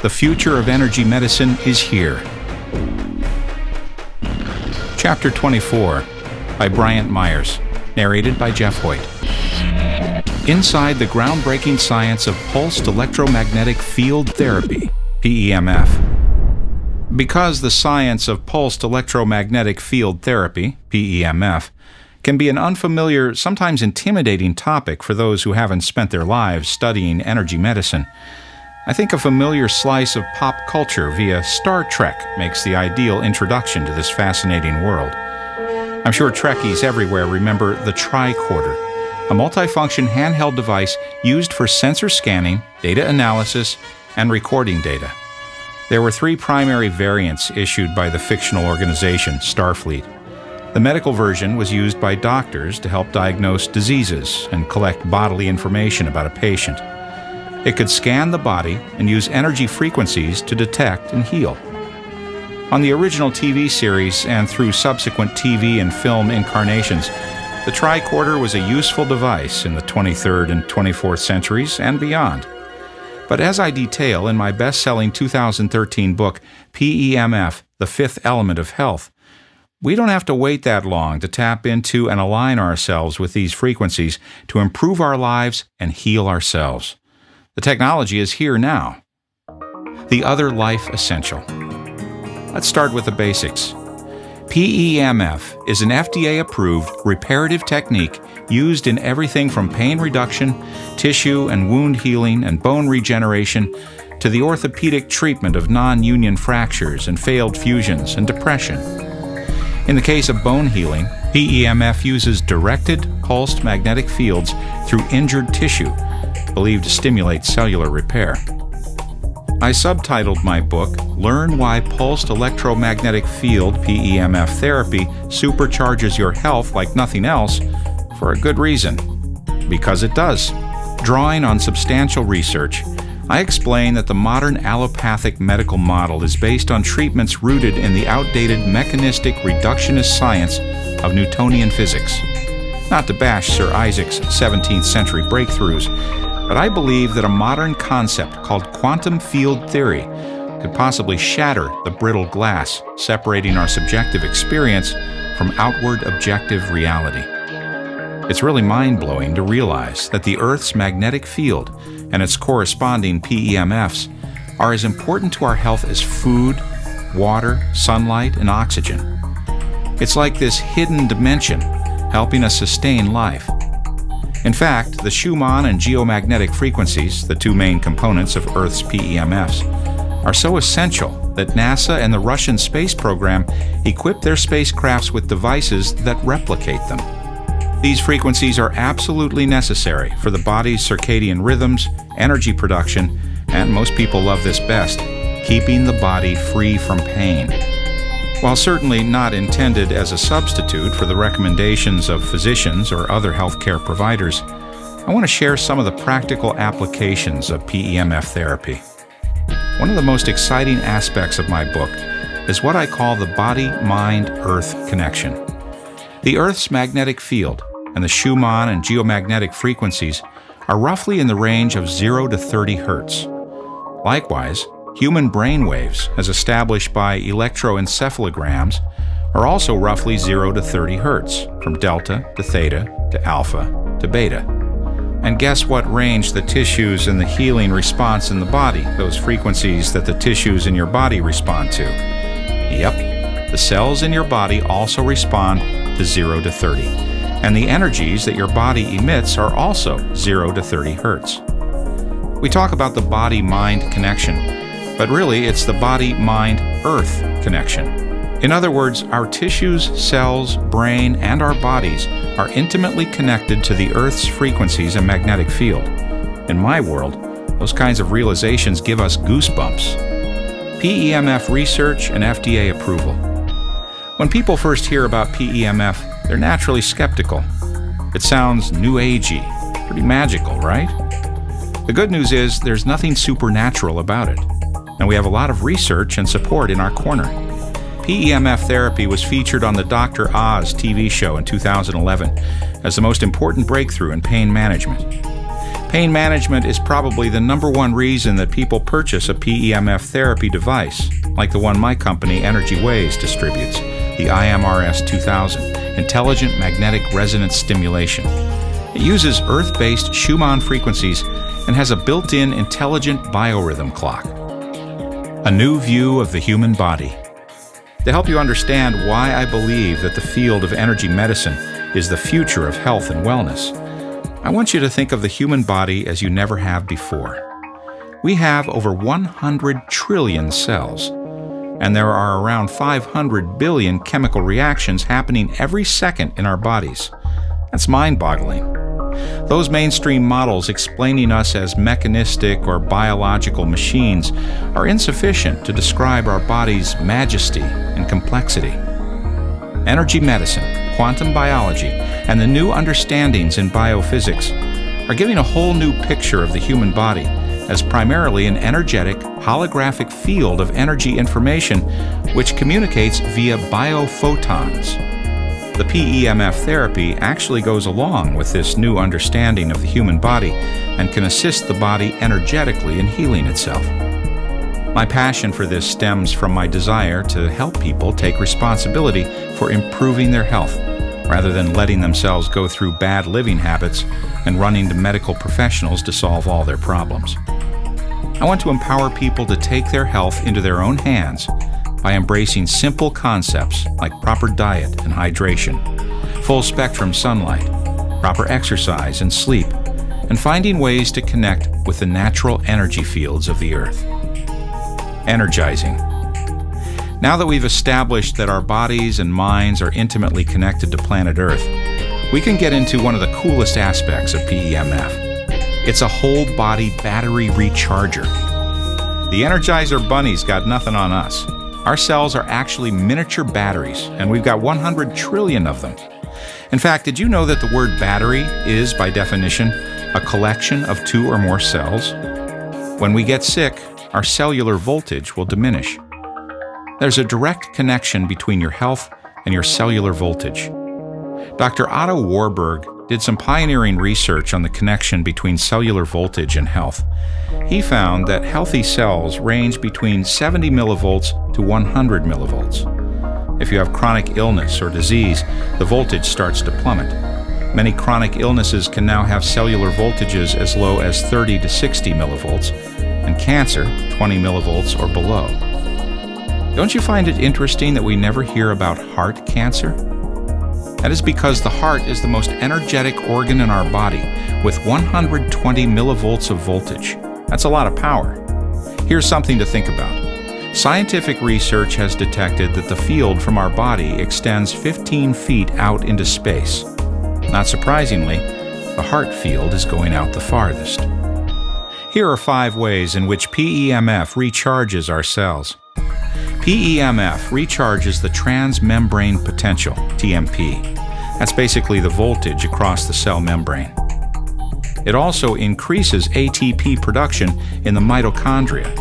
The future of energy medicine is here. Chapter 24 by Bryant Meyers, narrated by Jeff Hoyt. Inside the groundbreaking science of pulsed electromagnetic field therapy, PEMF. Because the science of pulsed electromagnetic field therapy, PEMF, can be an unfamiliar, sometimes intimidating topic for those who haven't spent their lives studying energy medicine, I think a familiar slice of pop culture via Star Trek makes the ideal introduction to this fascinating world. I'm sure Trekkies everywhere remember the tricorder, a multifunction handheld device used for sensor scanning, data analysis, and recording data. There were 3 primary variants issued by the fictional organization Starfleet. The medical version was used by doctors to help diagnose diseases and collect bodily information about a patient. It could scan the body and use energy frequencies to detect and heal. On the original TV series and through subsequent TV and film incarnations, the tricorder was a useful device in the 23rd and 24th centuries and beyond. But as I detail in my best-selling 2013 book, PEMF, The Fifth Element of Health, we don't have to wait that long to tap into and align ourselves with these frequencies to improve our lives and heal ourselves. The technology is here now. The other life essential. Let's start with the basics. PEMF is an FDA-approved reparative technique used in everything from pain reduction, tissue and wound healing, and bone regeneration to the orthopedic treatment of non-union fractures and failed fusions and depression. In the case of bone healing, PEMF uses directed pulsed magnetic fields through injured tissue, believed to stimulate cellular repair. I subtitled my book, Learn Why Pulsed Electromagnetic Field PEMF Therapy Supercharges Your Health Like Nothing Else, for a good reason. Because it does. Drawing on substantial research, I explain that the modern allopathic medical model is based on treatments rooted in the outdated mechanistic reductionist science of Newtonian physics. Not to bash Sir Isaac's 17th century breakthroughs, but I believe that a modern concept called quantum field theory could possibly shatter the brittle glass separating our subjective experience from outward objective reality. It's really mind-blowing to realize that the Earth's magnetic field and its corresponding PEMFs are as important to our health as food, water, sunlight, and oxygen. It's like this hidden dimension helping us sustain life. In fact, the Schumann and geomagnetic frequencies, the 2 main components of Earth's PEMFs, are so essential that NASA and the Russian space program equip their spacecrafts with devices that replicate them. These frequencies are absolutely necessary for the body's circadian rhythms, energy production, and most people love this best, keeping the body free from pain. While certainly not intended as a substitute for the recommendations of physicians or other healthcare providers, I want to share some of the practical applications of PEMF therapy. One of the most exciting aspects of my book is what I call the body-mind-earth connection. The Earth's magnetic field and the Schumann and geomagnetic frequencies are roughly in the range of 0 to 30 hertz. Likewise, human brain waves, as established by electroencephalograms, are also roughly 0 to 30 hertz, from delta to theta to alpha to beta. And guess what range the tissues and the healing response in the body, those frequencies that the tissues in your body respond to? Yep, the cells in your body also respond to 0 to 30. And the energies that your body emits are also 0 to 30 hertz. We talk about the body-mind connection, but really it's the body-mind-earth connection. In other words, our tissues, cells, brain, and our bodies are intimately connected to the Earth's frequencies and magnetic field. In my world, those kinds of realizations give us goosebumps. PEMF research and FDA approval. When people first hear about PEMF, they're naturally skeptical. It sounds new agey, pretty magical, right? The good news is there's nothing supernatural about it, and we have a lot of research and support in our corner. PEMF therapy was featured on the Dr. Oz TV show in 2011 as the most important breakthrough in pain management. Pain management is probably the #1 reason that people purchase a PEMF therapy device, like the one my company, Energy Waves, distributes, the IMRS 2000, Intelligent Magnetic Resonance Stimulation. It uses Earth-based Schumann frequencies and has a built-in intelligent biorhythm clock. A new view of the human body. To help you understand why I believe that the field of energy medicine is the future of health and wellness, I want you to think of the human body as you never have before. We have over 100 trillion cells, and there are around 500 billion chemical reactions happening every second in our bodies. That's mind-boggling. Those mainstream models explaining us as mechanistic or biological machines are insufficient to describe our body's majesty and complexity. Energy medicine, quantum biology, and the new understandings in biophysics are giving a whole new picture of the human body as primarily an energetic, holographic field of energy information which communicates via biophotons. The PEMF therapy actually goes along with this new understanding of the human body and can assist the body energetically in healing itself. My passion for this stems from my desire to help people take responsibility for improving their health, rather than letting themselves go through bad living habits and running to medical professionals to solve all their problems. I want to empower people to take their health into their own hands by embracing simple concepts like proper diet and hydration, full-spectrum sunlight, proper exercise and sleep, and finding ways to connect with the natural energy fields of the earth. Energizing. Now that we've established that our bodies and minds are intimately connected to planet Earth, we can get into one of the coolest aspects of PEMF. It's a whole-body battery recharger. The Energizer Bunny's got nothing on us. Our cells are actually miniature batteries, and we've got 100 trillion of them. In fact, did you know that the word battery is, by definition, a collection of 2 or more cells? When we get sick, our cellular voltage will diminish. There's a direct connection between your health and your cellular voltage. Dr. Otto Warburg did some pioneering research on the connection between cellular voltage and health. He found that healthy cells range between 70 millivolts to 100 millivolts. If you have chronic illness or disease, the voltage starts to plummet. Many chronic illnesses can now have cellular voltages as low as 30 to 60 millivolts, and cancer 20 millivolts or below. Don't you find it interesting that we never hear about heart cancer? That is because the heart is the most energetic organ in our body with 120 millivolts of voltage. That's a lot of power. Here's something to think about. Scientific research has detected that the field from our body extends 15 feet out into space. Not surprisingly, the heart field is going out the farthest. Here are 5 ways in which PEMF recharges our cells. PEMF recharges the transmembrane potential, TMP. That's basically the voltage across the cell membrane. It also increases ATP production in the mitochondria.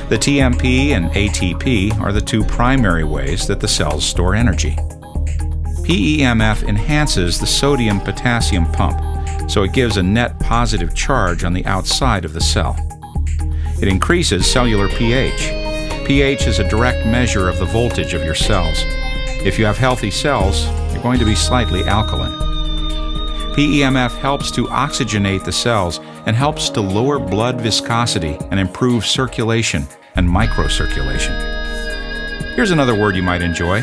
The TMP and ATP are the 2 primary ways that the cells store energy. PEMF enhances the sodium-potassium pump, so it gives a net positive charge on the outside of the cell. It increases cellular pH. pH is a direct measure of the voltage of your cells. If you have healthy cells, you're going to be slightly alkaline. PEMF helps to oxygenate the cells and helps to lower blood viscosity and improve circulation and microcirculation. Here's another word you might enjoy: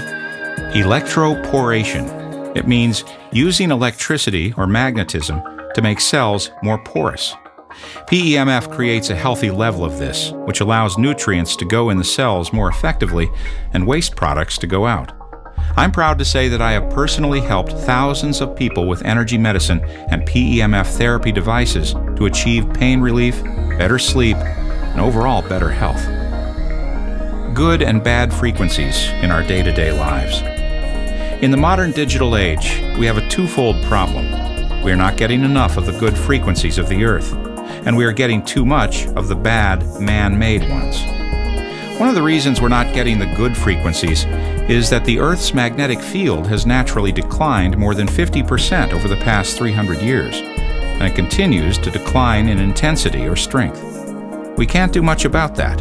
electroporation. It means using electricity or magnetism to make cells more porous. PEMF creates a healthy level of this, which allows nutrients to go in the cells more effectively and waste products to go out. I'm proud to say that I have personally helped thousands of people with energy medicine and PEMF therapy devices to achieve pain relief, better sleep, and overall better health. Good and bad frequencies in our day-to-day lives. In the modern digital age, we have a twofold problem. We are not getting enough of the good frequencies of the Earth, and we are getting too much of the bad, man-made ones. One of the reasons we're not getting the good frequencies is that the Earth's magnetic field has naturally declined more than 50% over the past 300 years. and it continues to decline in intensity or strength. We can't do much about that,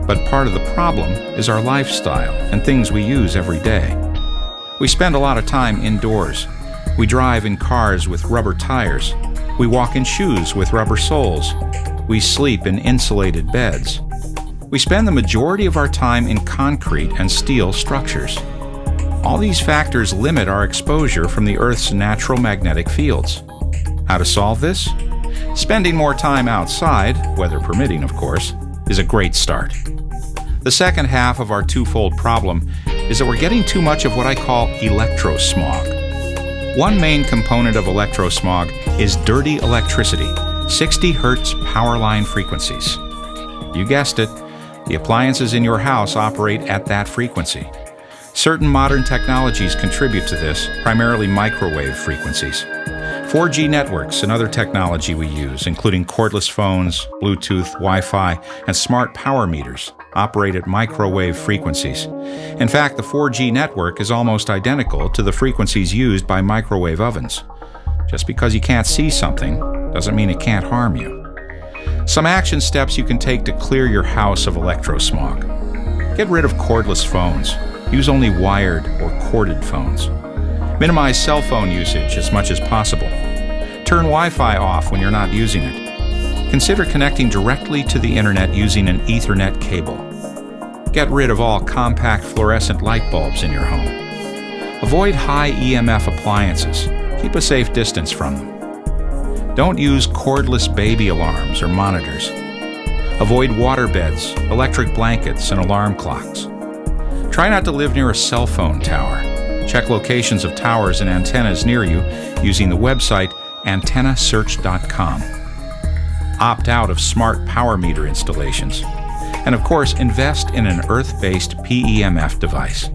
but part of the problem is our lifestyle and things we use every day. We spend a lot of time indoors. We drive in cars with rubber tires. We walk in shoes with rubber soles. We sleep in insulated beds. We spend the majority of our time in concrete and steel structures. All these factors limit our exposure from the Earth's natural magnetic fields. How to solve this? Spending more time outside, weather permitting of course, is a great start. The second half of our twofold problem is that we're getting too much of what I call electrosmog. One main component of electrosmog is dirty electricity, 60 Hz power line frequencies. You guessed it, the appliances in your house operate at that frequency. Certain modern technologies contribute to this, primarily microwave frequencies. 4G networks and other technology we use, including cordless phones, Bluetooth, Wi-Fi, and smart power meters, operate at microwave frequencies. In fact, the 4G network is almost identical to the frequencies used by microwave ovens. Just because you can't see something doesn't mean it can't harm you. Some action steps you can take to clear your house of electrosmog. Get rid of cordless phones. Use only wired or corded phones. Minimize cell phone usage as much as possible. Turn Wi-Fi off when you're not using it. Consider connecting directly to the internet using an Ethernet cable. Get rid of all compact fluorescent light bulbs in your home. Avoid high EMF appliances. Keep a safe distance from them. Don't use cordless baby alarms or monitors. Avoid water beds, electric blankets, and alarm clocks. Try not to live near a cell phone tower. Check locations of towers and antennas near you using the website antennasearch.com. Opt out of smart power meter installations. And of course, invest in an earth-based PEMF device.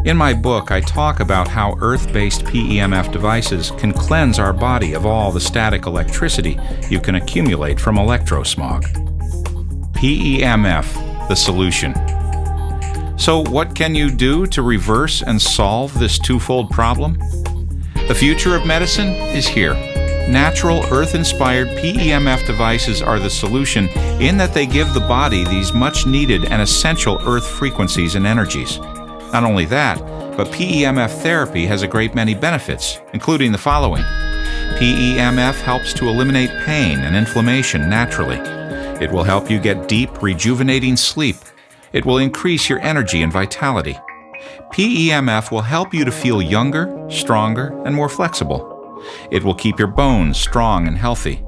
In my book, I talk about how earth-based PEMF devices can cleanse our body of all the static electricity you can accumulate from electrosmog. PEMF The Solution. So what can you do to reverse and solve this twofold problem? The future of medicine is here. Natural, earth-inspired PEMF devices are the solution in that they give the body these much-needed and essential earth frequencies and energies. Not only that, but PEMF therapy has a great many benefits, including the following. PEMF helps to eliminate pain and inflammation naturally. It will help you get deep, rejuvenating sleep. It will increase your energy and vitality. PEMF will help you to feel younger, stronger, and more flexible. It will keep your bones strong and healthy.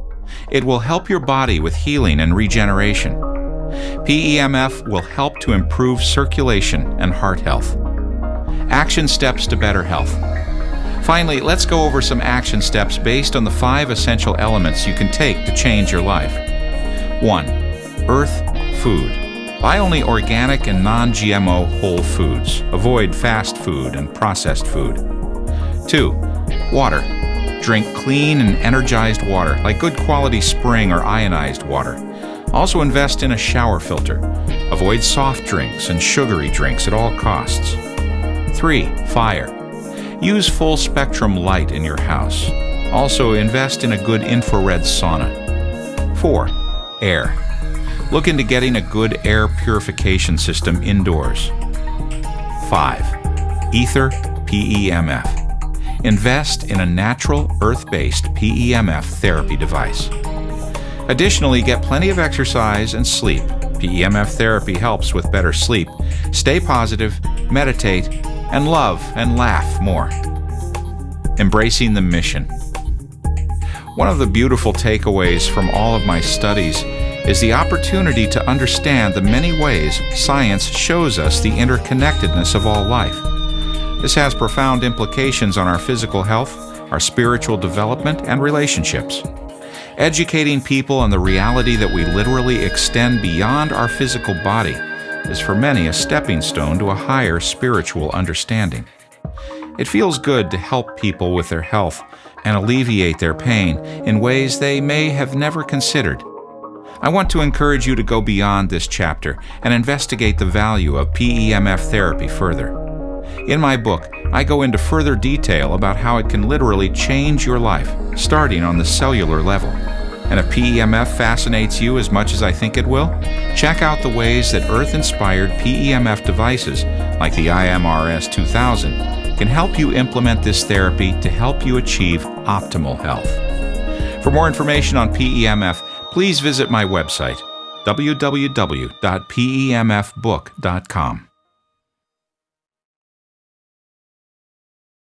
It will help your body with healing and regeneration. PEMF will help to improve circulation and heart health. Action steps to better health. Finally, let's go over some action steps based on the 5 essential elements you can take to change your life. 1. Earth food. Buy only organic and non-GMO whole foods. Avoid fast food and processed food. 2. Water. Drink clean and energized water, like good quality spring or ionized water. Also invest in a shower filter. Avoid soft drinks and sugary drinks at all costs. 3. Fire. Use full spectrum light in your house. Also invest in a good infrared sauna. 4. Air. Look into getting a good air purification system indoors. 5. Ether PEMF. Invest in a natural, earth-based PEMF therapy device. Additionally, get plenty of exercise and sleep. PEMF therapy helps with better sleep. Stay positive, meditate, and love and laugh more. Embracing the mission. One of the beautiful takeaways from all of my studies is the opportunity to understand the many ways science shows us the interconnectedness of all life. This has profound implications on our physical health, our spiritual development, and relationships. Educating people on the reality that we literally extend beyond our physical body is for many a stepping stone to a higher spiritual understanding. It feels good to help people with their health and alleviate their pain in ways they may have never considered. I want to encourage you to go beyond this chapter and investigate the value of PEMF therapy further. In my book, I go into further detail about how it can literally change your life, starting on the cellular level. And if PEMF fascinates you as much as I think it will, check out the ways that Earth-inspired PEMF devices, like the IMRS 2000, can help you implement this therapy to help you achieve optimal health. For more information on PEMF, please visit my website, www.pemfbook.com.